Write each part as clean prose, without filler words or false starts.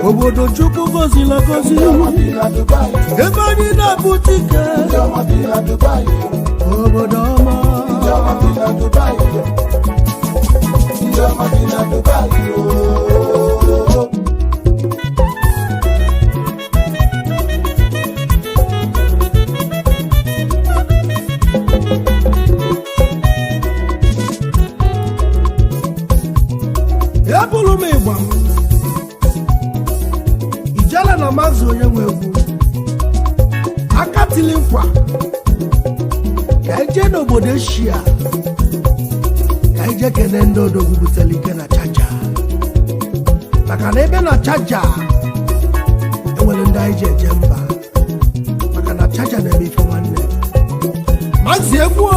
obodo Chukwu gozila gozi ebe anyị na-abụta ike obodo ọma ebulu m ịgba ijele na maazị onye nwe egwu aka tili nkwa ka eje n'obodo Eshia ka eje kene ndị odogwu butere ike na chaja maka na ebe na chaja enwere ndị anyị ji eje mba maka na chaja na-eme ife nwanne maazị egwu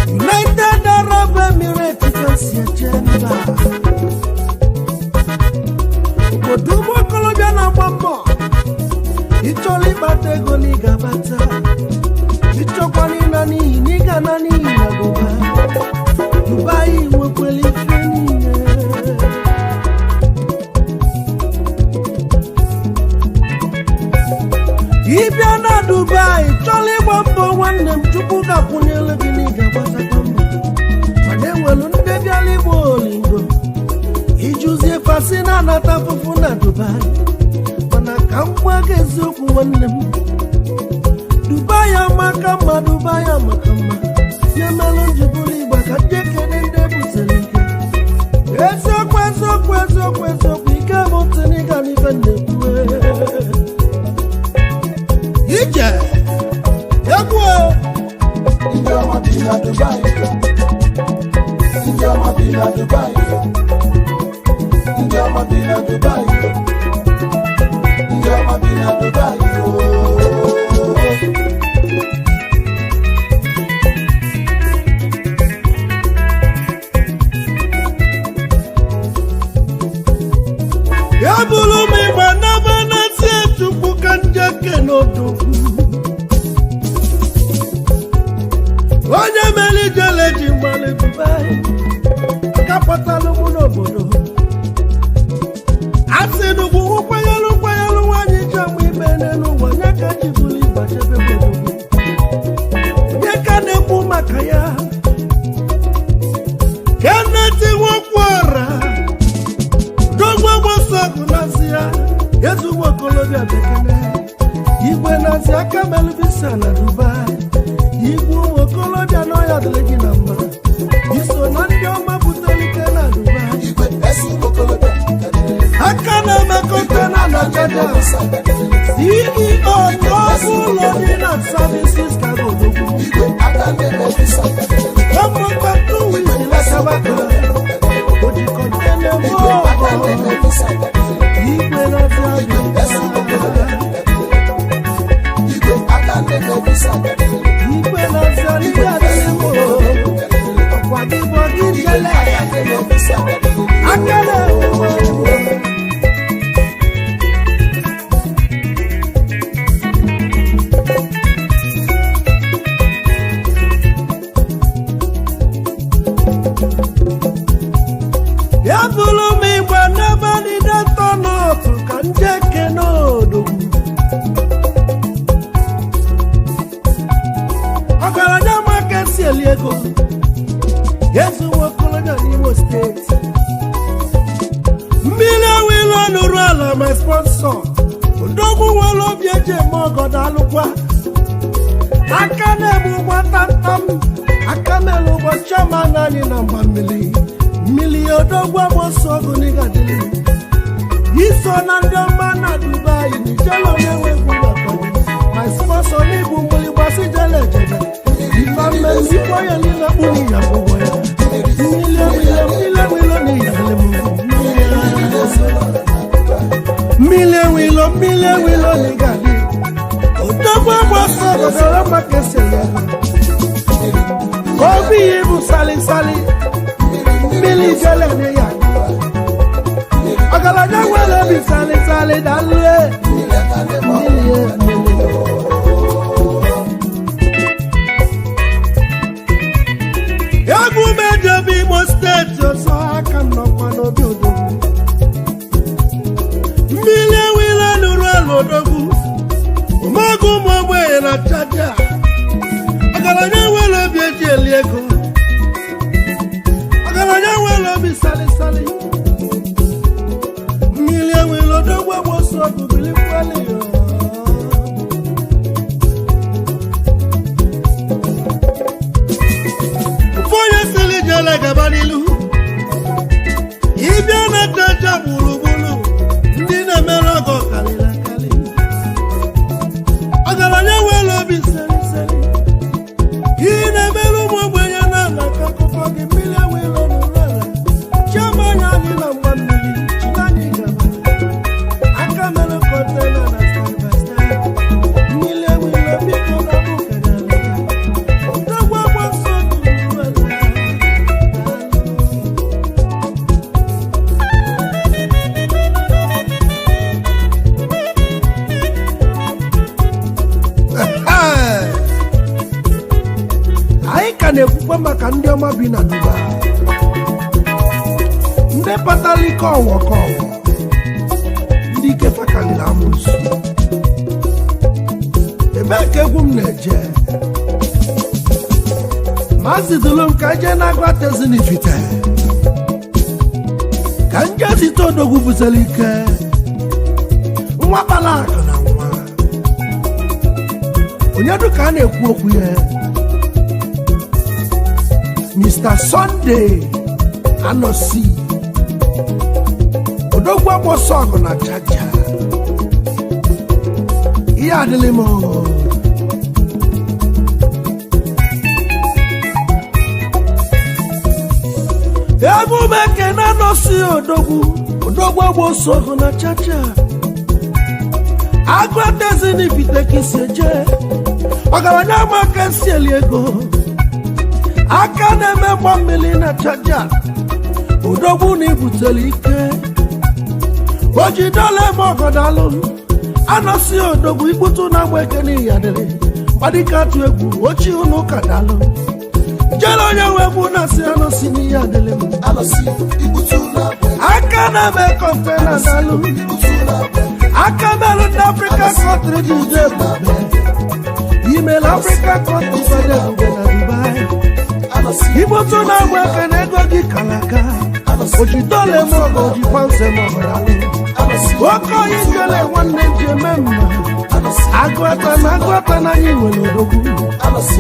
United Arab Emirates Kodumo Colombia na gbambo Icholi batego ni gabata Ichokwani nani niga nani nagoba Dubai wekweli fenine Ibia na Dubai Choli gbambo nwanne mchukwu gakwunyele gini gabata kwamba Manewelu ndebi alibo olingo Ijuzie fasina na tafufu na Dubai Mana kambwa gezoku nwanne m Dubai amaka ma Dubai amaka ma Yemelu njibuli igba ka jekene nde butelike Ezokwe ike mutiniga nife nnekwe Ije Yekwe Njama bila Dubai Njama bila Dubai Njama bila Dubai Njama bila Dubai Ya bulu mi bana sietu bukan jake nodoku Onye meli jele jimbale Dubai Kapata lumu nobodo Asinugu ukwayalu wanyi jamu ibenenu wanyaka jibuli bachebe bodogu Nyeka nebu makaya Keneti wakwara Dogwa wasaku nasia Yesu wakolobia bekene Igwe nasia kamelu visa na Dubai Igwe wakolobia noya delegi namba Iso nandioma butelike na Dubai Igwe esi wakolobia Akana makotana na jada CEO Nobu Lodina Services Kagodogu Omo Patu Wizila Sabaka Oji kontene mo Igwe na Zabi Igwe na Zabi Ademo Okwadibo Gijele Akana Ya bulu mi bwana bani datono Tukanje nodo Agaranya makesi eliego Yesu wakolonya Imo State Mbile wilo nurala my sponsor Ndogu walo bieje mogo dalukwa Akane mwa tantam Akame lugo chama nani namba Mili odogwa mosogu niga dili Iso na ndioma na Dubai ni jelo mewe guda kodi My sponsor ni bumbuli basi jele jebe Ifame nipo ya lina uni ya bubo ya Mile ni ya lemu ọgọdọrọ maka esele obi ibu sali sali mmiri jele ne ya ọgaranya nwere obi sali sali dalue egwu mejebi Imo steeti ọsọ aka nnọkwa n'obi odogwu mmiri ewile nụrụ elu odogwu ụmụagụ ụmụ ogbenye na chaja ọgaranya nwere obi eji eli ego ọgaranya nwere obi sali sali mmiri ewile odogwu agboso ọgụ bilikwali ụfọdụ sili jele gaba n'ilu ịbịa na chaja gburugburu ndị na-emere ọgọ karịrị akarị ọgaranya nwere obi sali sali ihe na-emere ụmụ ogbenye na-ala ka akụkọ gị mmiri ewere n'ụlọ ala chioma anya anyị na mgba mmiri chinanyị gaba aka mere kọntena na starbasta mmiri ewere biko na bụ kedere ndegwa gbasa n'ụlọ ala anyị ka na-ekwukwa maka ndị ọma bi na Dubai ndị kpatara ike ọwọ ka ọwọ ndị ike fakarịrị amụsụ ebee ka egwu m na-eje Maazị Dulum ka je na-agwa tezinifite ka nje site odogwu busara ike nwa kpara akụ na nwa onye duka a na-ekwu okwu ya Mr. Sunday Anosi odogwu agboso ọgụ na chaja ihe adịlị m emume Ekene Anosi odogwu agboso ọgụ na chaja agụatezinifite ka isi eje ọgaranya ma aka si eli ego aka na-eme gba mmiri na chaja odogwu na ibutere ike ojidole eme ọgọdalụ Anosi odogwu ikputu na agba Ekene ya dịrị gbadika atụ egwu ochi ụnụ ụka dalụ jere onye nwe egwu na-asị Anosi n'ihe adịrị m aka na-eme kọntena dalụ aka merụ ndị Africa country dị ụdị ebube imere Africa country fede ebube na Dubai Igbotu na-agba Ekene ego gị kalaka ojidole m ọgọ ojikwa nse m ọgọdalụ oke onye njele nwanne ji eme mma agụata na anyị nwere odogwu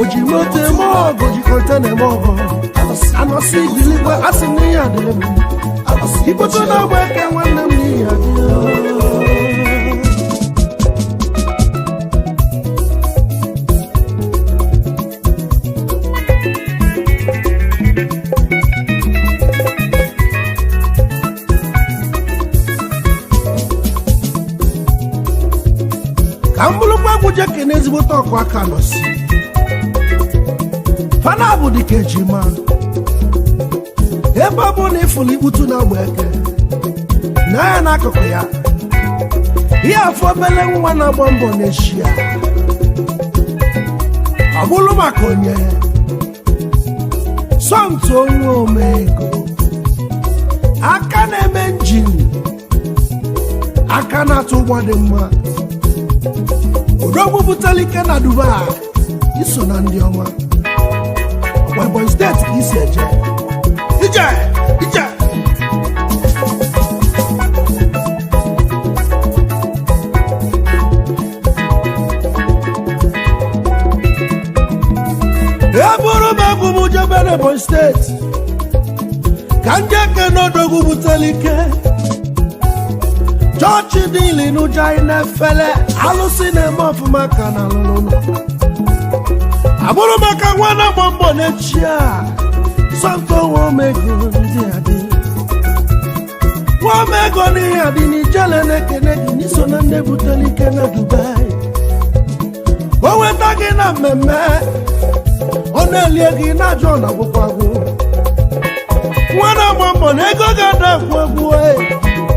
oji moto eme ọgọ jikọta na eme ọgọ Anosi bilikwa asị m n'ihe adịrị m Igbotu na-agba Eke nwanne m n'ihe adịrị ka mbụlụkwa egwu je kene ezigbote ọkụ aka Anosi fana bụ dịka ejima ebe ọ bụ na ịfụlụ ikputu na-agba Eke na ya n'akụkụ ya ihe afọ obele nwa na-agba mbọ n'eshia ọ bụrụ maka onye Somto onye omego aka na-eme njin aka na-atụ ụgbọ dị mma odogwu butere ike na Dubai iso na ndị ọma Ebonyi steeti ka isi eje ije eburu m egwu m jebe n'Ebonyi steeti ka nje Ekene odogwu butere ike chọọchị niile n'ụja anyị na-efele alụsị na-eme ọfụma ka na alụlụ abụrụ maka nwa na-agba mbọ n'echi a Somto nwa omego ndị adị nwa omego n'ihe adị n'ijele na Ekene gị n'iso na nne butere ike na Dubai o weta gị na mmemme ọ na-elie gị na-ajụ ọ na-agwụkwa agwụ nwa na-agba mbọ na ego ga-ada akwụ egwu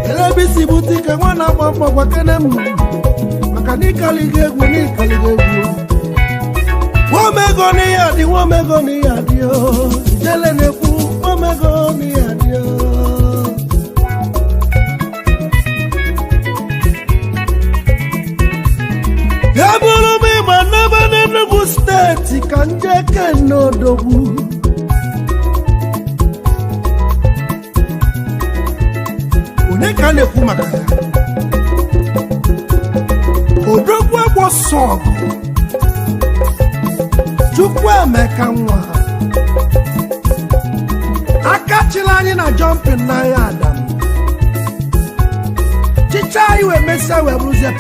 elebe isi bute ike nwa na-agba mbọ gwa kene m maka na ịkaliga egwu na ịkaliga egwu nwomego n'ihe adị nwomego n'ihe adị jele na-ekwu nwomego n'ihe adị ya bụrụ m ịgba n'ebe n'Enugu steeti ka nje kenodogwu onye ka a na-ekwu maka ya odogwu egboso ọgụ Chukwuemeka nwa aka chịrị anyị na jumping n'agha Adam chicha iwe mesịa wee bụrụzie